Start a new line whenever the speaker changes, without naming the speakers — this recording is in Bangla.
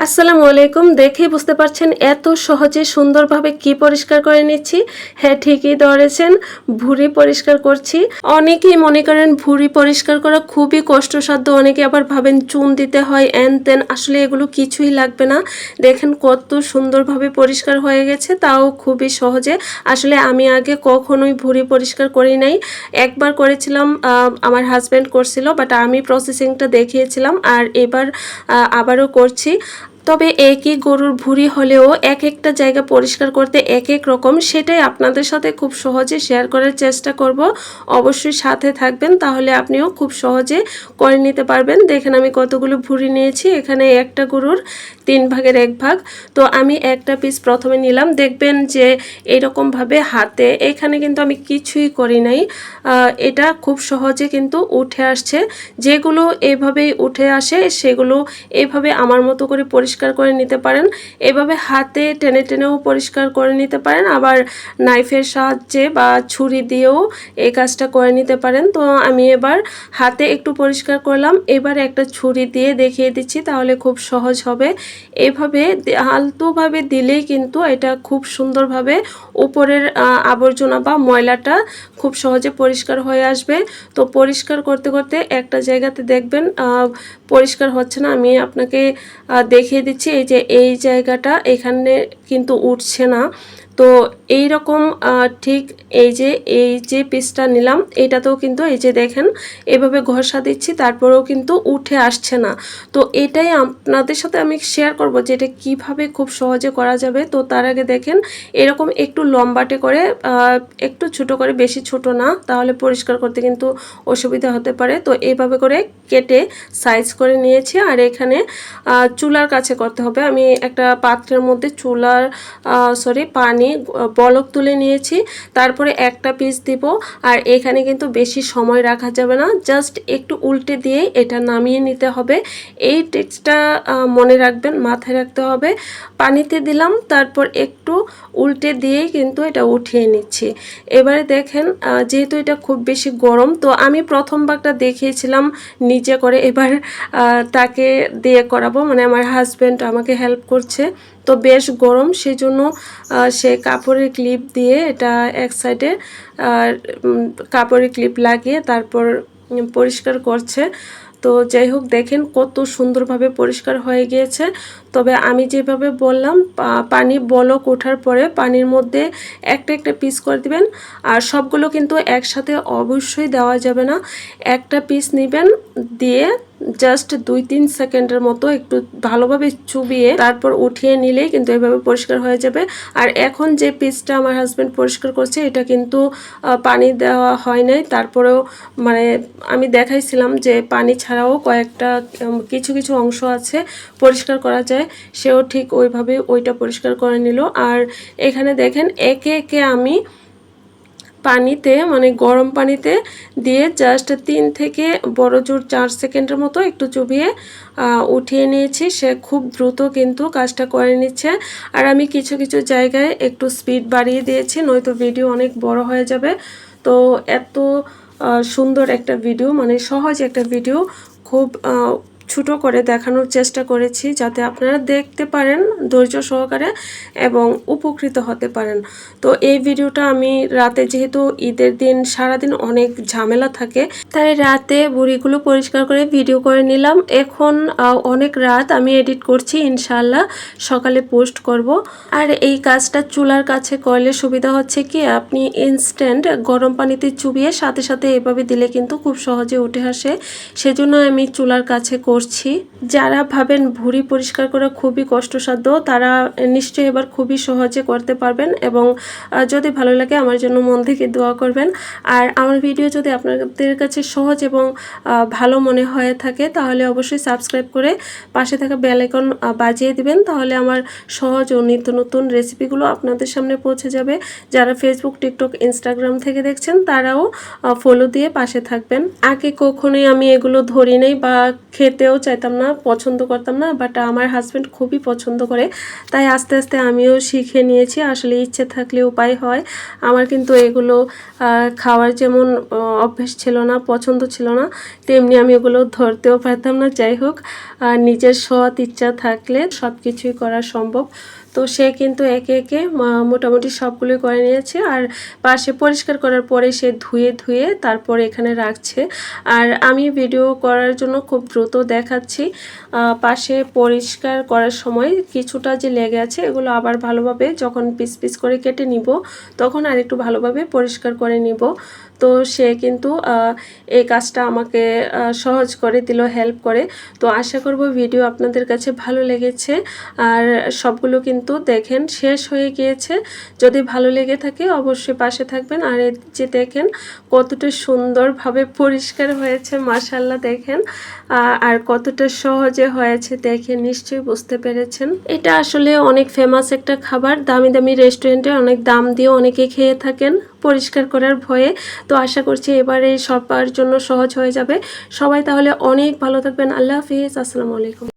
আসসালামু আলাইকুম। দেখেই বুঝতে পারছেন এত সহজে সুন্দরভাবে কি পরিষ্কার করে নিচ্ছি। হ্যাঁ, ঠিকই ধরেছেন, ভুঁড়ি পরিষ্কার করছি। অনেকেই মনে করেন ভুঁড়ি পরিষ্কার করা খুবই কষ্টসাধ্য, অনেকে আবার ভাবেন চুন দিতে হয় এন তেন। আসলে এগুলো কিছুই লাগবে না। দেখেন কত সুন্দরভাবে পরিষ্কার হয়ে গেছে, তাও খুবই সহজে। আসলে আমি আগে কখনোই ভুঁড়ি পরিষ্কার করি নাই। একবার করেছিলাম, আমার হাজব্যান্ড করছিল, বাট আমি প্রসেসিংটা দেখিয়েছিলাম। আর এবার আবারও করছি। তবে একই গরুর ভুঁড়ি হলেও এক একটা জায়গা পরিষ্কার করতে এক এক রকম, সেটাই আপনাদের সাথে খুব সহজে শেয়ার করার চেষ্টা করব। অবশ্যই সাথে থাকবেন, তাহলে আপনিও খুব সহজে করে নিতে পারবেন। দেখেন আমি কতগুলো ভুঁড়ি নিয়েছি। এখানে একটা গরুর 3 ভাগের 1 ভাগ। তো আমি একটা পিস প্রথমে নিলাম। দেখবেন যে এইরকমভাবে হাতে, এখানে কিন্তু আমি কিছুই করি নাই, এটা খুব সহজে কিন্তু উঠে আসছে। যেগুলো এভাবেই উঠে আসে সেগুলো এভাবে আমার মতো করে পরিষ্কার করে নিতে পারেন। এভাবে হাতে টেনে টেনেও পরিষ্কার করে নিতে পারেন, আবার নাইফের সাহায্যে বা ছুরি দিয়েও এই কাজটা করে নিতে পারেন। তো আমি এবার হাতে একটু পরিষ্কার করলাম, এবার একটা ছুরি দিয়ে দেখিয়ে দিচ্ছি, তাহলে খুব সহজ হবে। এভাবে আলতোভাবে দিলেই কিন্তু এটা খুব সুন্দরভাবে উপরের আবর্জনা বা ময়লাটা খুব সহজে পরিষ্কার হয়ে আসবে। তো পরিষ্কার করতে করতে একটা জায়গাতে দেখবেন পরিষ্কার হচ্ছে না, আমি আপনাকে দেখিয়ে দিচ্ছি। এই যে এই জায়গাটা, এখানে কিন্তু উঠছে না। তো এই রকম ঠিক এই যে পিসটা নিলাম, এটাতেও কিন্তু এই যে দেখেন এভাবে ঘষা দিচ্ছি, তারপরেও কিন্তু উঠে আসছে না। তো এটাই আপনাদের সাথে আমি শেয়ার করব যে এটা কীভাবে খুব সহজে করা যাবে। তো তার আগে দেখেন এরকম একটু লম্বাটে করে, একটু ছোট করে, বেশি ছোট না, তাহলে পরিষ্কার করতে কিন্তু অসুবিধা হতে পারে। তো এইভাবে করে কেটে সাইজ করে নিয়েছি। আর এখানে চুলার কাছে করতে হবে। আমি একটা পাত্রের মধ্যে পানি বলক তুলে নিয়েছি, তারপরে একটা পিস দিব। আর এখানে কিন্তু বেশি সময় রাখা যাবে না, জাস্ট একটু উল্টে দিয়ে এটা নামিয়ে নিতে হবে। এই টিপসটা মনে রাখবেন, মাথায় রাখতে হবে। পানিতে দিলাম, তারপর একটু উল্টে দিয়েই কিন্তু এটা উঠিয়ে নিচ্ছি। এবারে দেখেন যেহেতু এটা খুব বেশি গরম, তো আমি প্রথম ভাগটা দেখিয়েছিলাম নিচে করে, এবার তাকে দিয়ে করাবো, মানে আমার হাজব্যান্ড আমাকে হেল্প করছে। তো বেশ গরম, সেই জন্য সে কাপড়ের ক্লিপ দিয়ে এটা এক সাইডে কাপড়ের ক্লিপ লাগিয়ে তারপর পরিষ্কার করছে। তো যাই হোক, দেখেন কত সুন্দরভাবে পরিষ্কার হয়ে গিয়েছে। তবে আমি যেভাবে বললাম, পানি বলক ওঠার পরে পানির মধ্যে একটা একটা পিস করে দিবেন। আর সবগুলো কিন্তু একসাথে অবশ্যই দেওয়া যাবে না। একটা পিস নেবেন, দিয়ে জাস্ট 2-3 সেকেন্ডের মতো একটু ভালোভাবে চুবিয়ে তারপর উঠিয়ে নিলেই কিন্তু এভাবে পরিষ্কার হয়ে যাবে। আর এখন যে পিসটা আমার হাজব্যান্ড পরিষ্কার করছে, এটা কিন্তু পানি দেওয়া হয় নাই। তারপরেও মানে আমি দেখাইছিলাম যে পানি ছাড়াও কয়েকটা কিছু কিছু অংশ আছে পরিষ্কার করা যায়, সেও ঠিক ওইভাবে ওইটা পরিষ্কার করে নিল। আর এখানে দেখেন একে একে আমি পানিতে, মানে গরম পানিতে দিয়ে জাস্ট 3 থেকে বড় জোর 4 সেকেন্ডের মতো একটু চুবিয়ে উঠিয়ে নিয়েছি। সে খুব দ্রুত কিন্তু কাজটা করে নিচ্ছে। আর আমি কিছু কিছু জায়গায় একটু স্পিড বাড়িয়ে দিয়েছি, নয়তো ভিডিও অনেক বড় হয়ে যাবে। তো এত সুন্দর একটা ভিডিও, মানে সহজ একটা ভিডিও, খুব ছোটো করে দেখানোর চেষ্টা করেছি যাতে আপনারা দেখতে পারেন ধৈর্য সহকারে এবং উপকৃত হতে পারেন। তো এই ভিডিওটা আমি রাতে, যেহেতু ঈদের দিন সারাদিন অনেক ঝামেলা থাকে, তাই রাতে বুড়িগুলো পরিষ্কার করে ভিডিও করে নিলাম। এখন অনেক রাত, আমি এডিট করছি, ইনশাআল্লাহ সকালে পোস্ট করব। আর এই কাজটা চুলার কাছে করলে সুবিধা হচ্ছে কি, আপনি ইনস্ট্যান্ট গরম পানিতে চুবিয়ে সাথে সাথে এভাবে দিলে কিন্তু খুব সহজে উঠে আসে। সেজন্য আমি চুলার কাছে করছি। যারা ভাবেন ভুঁড়ি পরিষ্কার করা খুবই কষ্টসাধ্য, তারা নিশ্চয়ই এবার খুবই সহজে করতে পারবেন। এবং যদি ভালো লাগে আমার জন্য মন থেকে দোয়া করবেন। আর আমার ভিডিও যদি আপনাদের কাছে সহজ এবং ভালো মনে হয়ে থাকে, তাহলে অবশ্যই সাবস্ক্রাইব করে পাশে থাকা বেল আইকন বাজিয়ে দিবেন, তাহলে আমার সহজ ও নিত্য নতুন রেসিপিগুলো আপনাদের সামনে পৌঁছে যাবে। যারা ফেসবুক, টিকটক, ইনস্টাগ্রাম থেকে দেখছেন, তারাও ফলো দিয়ে পাশে থাকবেন। আগে কখনোই আমি এগুলো ধরি নাই বা খেতে করতেও চাইতাম না, পছন্দ করতাম না, বাট আমার হাজব্যান্ড খুবই পছন্দ করে, তাই আস্তে আস্তে আমিও শিখে নিয়েছি। আসলে ইচ্ছে থাকলে উপায় হয়। আমার কিন্তু এগুলো খাওয়ার যেমন অভ্যেস ছিল না, পছন্দ ছিল না, তেমনি আমি এগুলো ধরতেও পারতাম না। যাই হোক, নিজের সৎ ইচ্ছা থাকলে সব কিছুই করা সম্ভব। তো সে কিন্তু একে একে মোটামুটি সবগুলোই করে নিয়েছে। আর পাশে পরিষ্কার করার পরে সে ধুয়ে ধুয়ে তারপরে এখানে রাখছে। আর আমি ভিডিও করার জন্য খুব দ্রুত দেখাচ্ছি। পাশে পরিষ্কার করার সময় কিছুটা যে লেগে আছে, এগুলো আবার ভালোভাবে যখন পিস পিস করে কেটে নিব তখন আর একটু ভালোভাবে পরিষ্কার করে নিব। তো সে কিন্তু এই কাজটা আমাকে সহজ করে দিল, হেল্প করে। তো আশা করব ভিডিও আপনাদের কাছে ভালো লেগেছে। আর সবগুলো কিন্তু দেখেন শেষ হয়ে গিয়েছে। যদি ভালো লেগে থাকে অবশ্যই পাশে থাকবেন। আর এই যে দেখেন কতটা সুন্দরভাবে পরিষ্কার হয়েছে, মাশাআল্লাহ দেখেন। আর কতটা সহজে হয়েছে দেখে নিশ্চয়ই বুঝতে পেরেছেন। এটা আসলে অনেক ফেমাস একটা খাবার, দামি দামি রেস্টুরেন্টে অনেক দাম দিয়ে অনেকে খেয়ে থাকেন পরিষ্কার করার ভয়ে। তো আশা করছি এবারে সবার জন্য সহজ হয়ে যাবে। সবাই তাহলে অনেক ভালো থাকবেন। আল্লাহ হাফিজ, আসসালামু আলাইকুম।